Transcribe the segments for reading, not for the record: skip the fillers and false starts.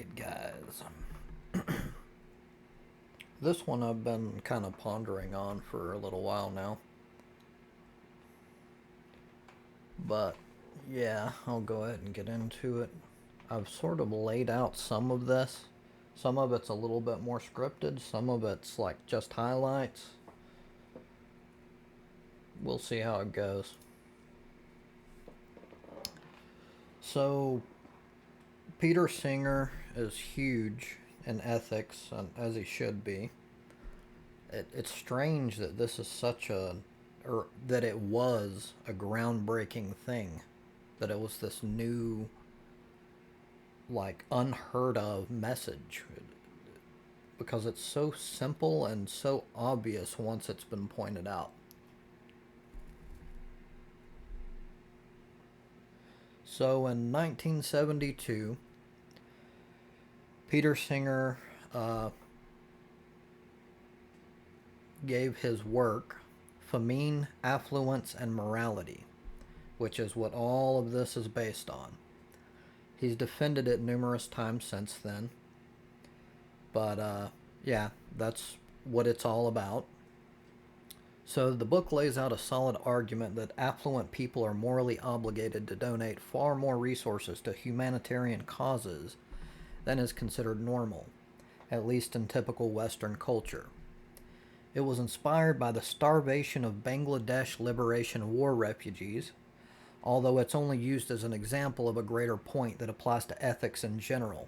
Alright, guys. This one I've been kind of pondering on for a little while now. But yeah, I'll go ahead and get into it. I've sort of laid out some of this. Some of it's a little bit more scripted, some of it's like just highlights. We'll see how it goes. So, Peter Singer is huge in ethics, as he should be. It's strange that this is such a, or that it was a groundbreaking thing, that it was this new, like, unheard of message, because it's so simple and so obvious once it's been pointed out. So in 1972, Peter Singer gave his work, Famine, Affluence, and Morality, which is what all of this is based on. He's defended it numerous times since then. But yeah, that's what it's all about. So the book lays out a solid argument that affluent people are morally obligated to donate far more resources to humanitarian causes than is considered normal, at least in typical Western culture. It was inspired by the starvation of Bangladesh Liberation War refugees, although it's only used as an example of a greater point that applies to ethics in general.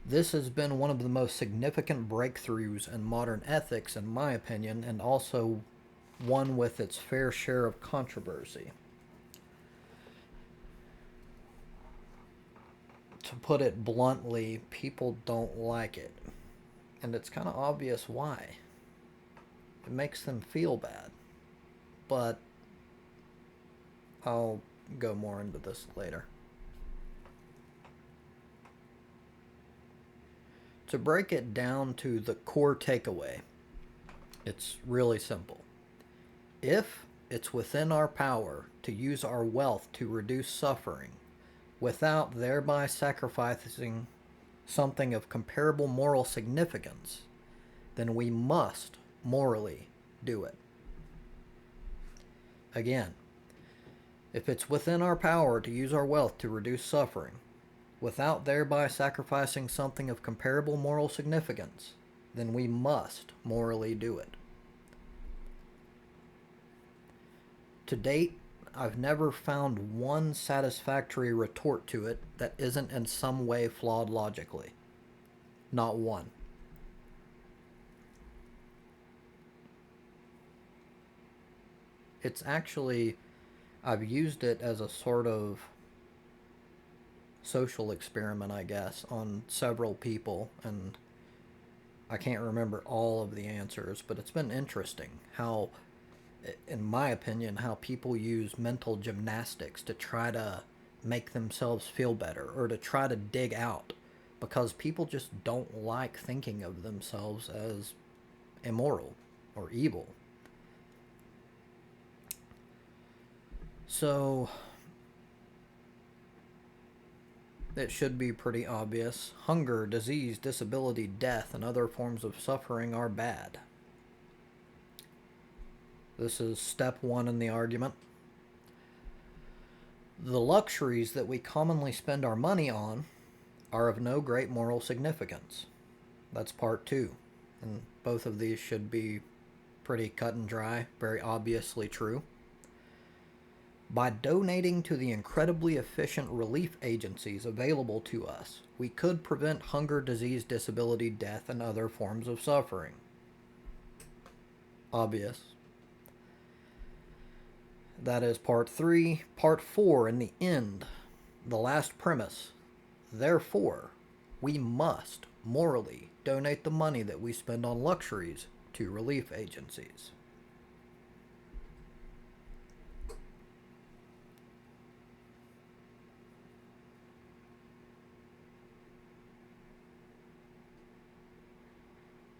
This has been one of the most significant breakthroughs in modern ethics, in my opinion, and also one with its fair share of controversy. To put it bluntly, people don't like it. And it's kind of obvious why. It makes them feel bad. But I'll go more into this later. To break it down to the core takeaway, it's really simple. If it's within our power to use our wealth to reduce suffering without thereby sacrificing something of comparable moral significance, then we must morally do it. Again, if it's within our power to use our wealth to reduce suffering without thereby sacrificing something of comparable moral significance, then we must morally do it. To date, I've never found one satisfactory retort to it that isn't in some way flawed logically. Not one. It's actually, I've used it as a sort of social experiment, I guess, on several people, and I can't remember all of the answers, but it's been interesting how, in my opinion, how people use mental gymnastics to try to make themselves feel better or to try to dig out, because people just don't like thinking of themselves as immoral or evil. So, it should be pretty obvious. Hunger, disease, disability, death, and other forms of suffering are bad. This is step one in the argument. The luxuries that we commonly spend our money on are of no great moral significance. That's part two. And both of these should be pretty cut and dry, very obviously true. By donating to the incredibly efficient relief agencies available to us, we could prevent hunger, disease, disability, death, and other forms of suffering. Obvious. That is part three. Part four, in the end, the last premise. Therefore, we must morally donate the money that we spend on luxuries to relief agencies.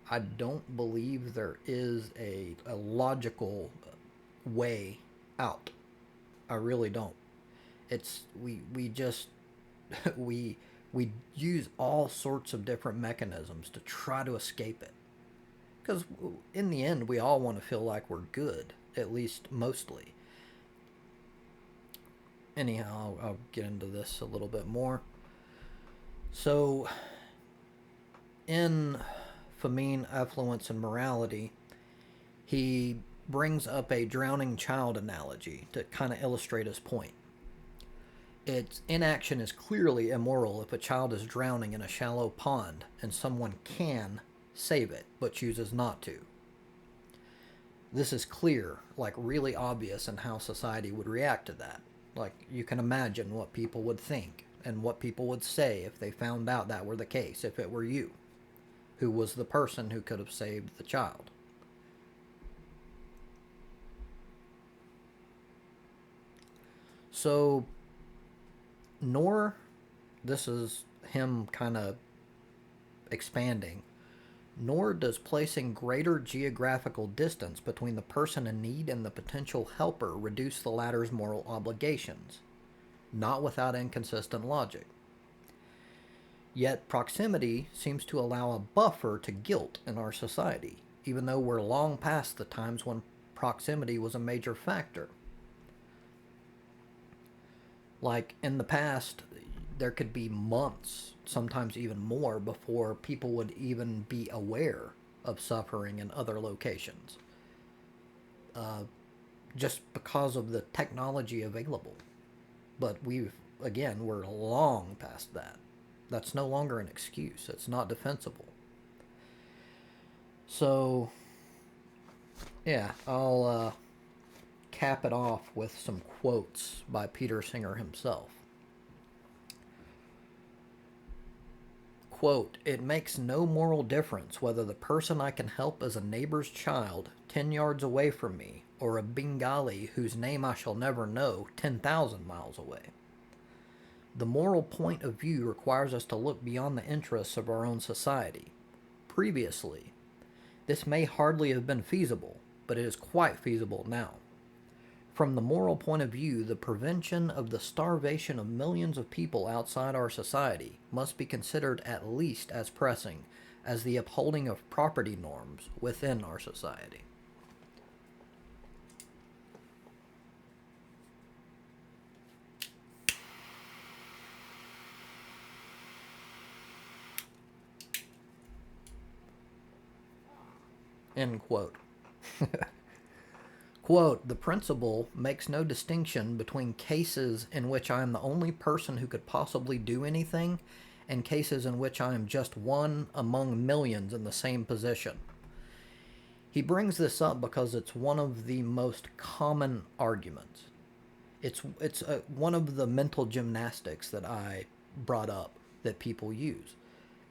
I don't believe there is a logical way out. I really don't. It's we just we We use all sorts of different mechanisms to try to escape it. Because in the end, we all want to feel like we're good, at least mostly. Anyhow, I'll get into this a little bit more. So, in Famine, Affluence, and Morality, he brings up a drowning child analogy to kind of illustrate his point. Its inaction is clearly immoral if a child is drowning in a shallow pond and someone can save it but chooses not to. This is clear, like really obvious in how society would react to that. Like, you can imagine what people would think and what people would say if they found out that were the case, if it were you, who was the person who could have saved the child. So, nor, this is him kind of expanding, nor does placing greater geographical distance between the person in need and the potential helper reduce the latter's moral obligations, not without inconsistent logic. Yet proximity seems to allow a buffer to guilt in our society, even though we're long past the times when proximity was a major factor. Like in the past, there could be months, sometimes even more, before people would even be aware of suffering in other locations. Uh, just because of the technology available. But we're long past that. That's no longer an excuse. It's not defensible. So, yeah, I'll cap it off with some quotes by Peter Singer himself. Quote, "It makes no moral difference whether the person I can help is a neighbor's child 10 yards away from me or a Bengali whose name I shall never know 10,000 miles away. The moral point of view requires us to look beyond the interests of our own society. Previously, this may hardly have been feasible, but it is quite feasible now. From the moral point of view, the prevention of the starvation of millions of people outside our society must be considered at least as pressing as the upholding of property norms within our society." End quote. Quote, "The principle makes no distinction between cases in which I am the only person who could possibly do anything and cases in which I am just one among millions in the same position." He brings this up because it's one of the most common arguments. It's one of the mental gymnastics that I brought up that people use.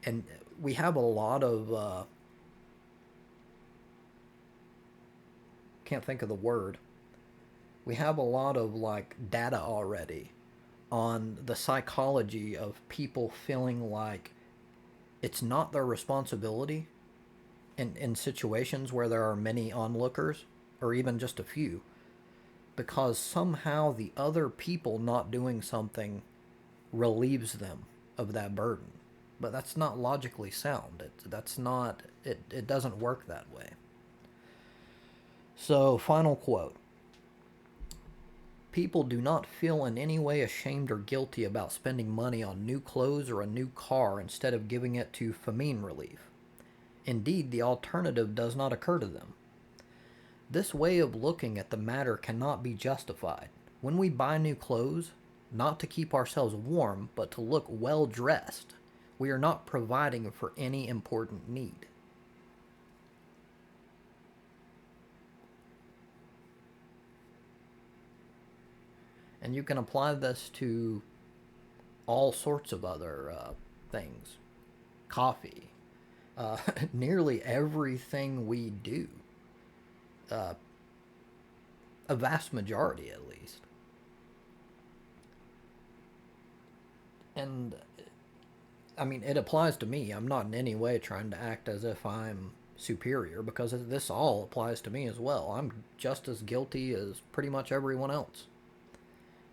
And we have a lot of can't think of the word. We have a lot of like data already on the psychology of people feeling like it's not their responsibility in situations where there are many onlookers or even just a few, because somehow the other people not doing something relieves them of that burden. But that's not logically sound. It doesn't work that way. So, final quote. "People do not feel in any way ashamed or guilty about spending money on new clothes or a new car instead of giving it to famine relief. Indeed, the alternative does not occur to them. This way of looking at the matter cannot be justified. When we buy new clothes, not to keep ourselves warm, but to look well dressed, we are not providing for any important need." And you can apply this to all sorts of other things. Coffee. Nearly everything we do. Uh, a vast majority, at least. And, I mean, it applies to me. I'm not in any way trying to act as if I'm superior, because this all applies to me as well. I'm just as guilty as pretty much everyone else.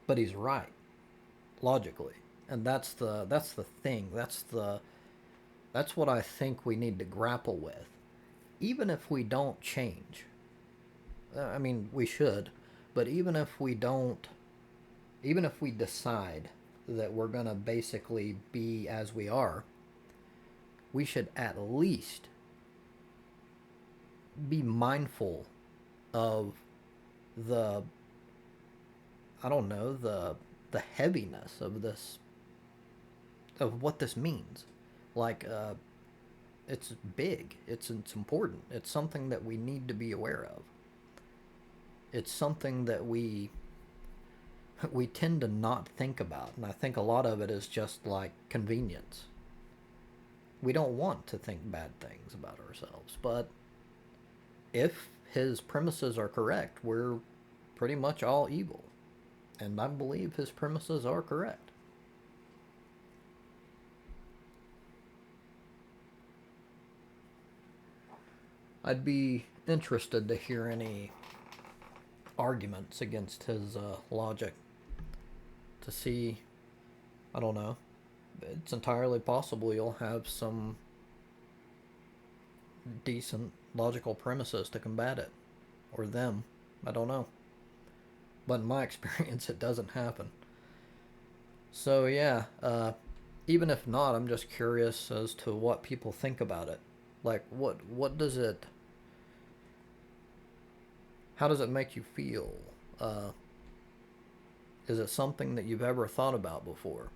But he's right, logically. And that's the thing. That's what I think we need to grapple with. Even if we don't change, I mean, we should, but even if we decide that we're going to basically be as we are, we should at least be mindful of the, I don't know, the heaviness of this, of what this means. Like, it's big. It's important. It's something that we need to be aware of. It's something that we tend to not think about, and I think a lot of it is just like convenience. We don't want to think bad things about ourselves, but if his premises are correct, we're pretty much all evil. And I believe his premises are correct. I'd be interested to hear any arguments against his logic to see. I don't know. It's entirely possible you'll have some decent logical premises to combat it. Or them. I don't know. But in my experience, it doesn't happen. So, yeah, even if not, I'm just curious as to what people think about it. Like, what does it. How does it make you feel? Uh, is it something that you've ever thought about before?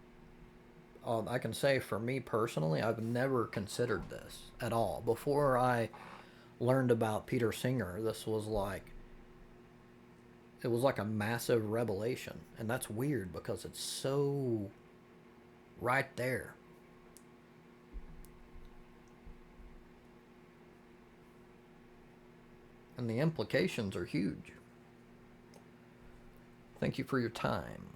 I can say for me personally, I've never considered this at all. Before I learned about Peter Singer, this was like it was like a massive revelation, and that's weird because it's so right there. And the implications are huge. Thank you for your time.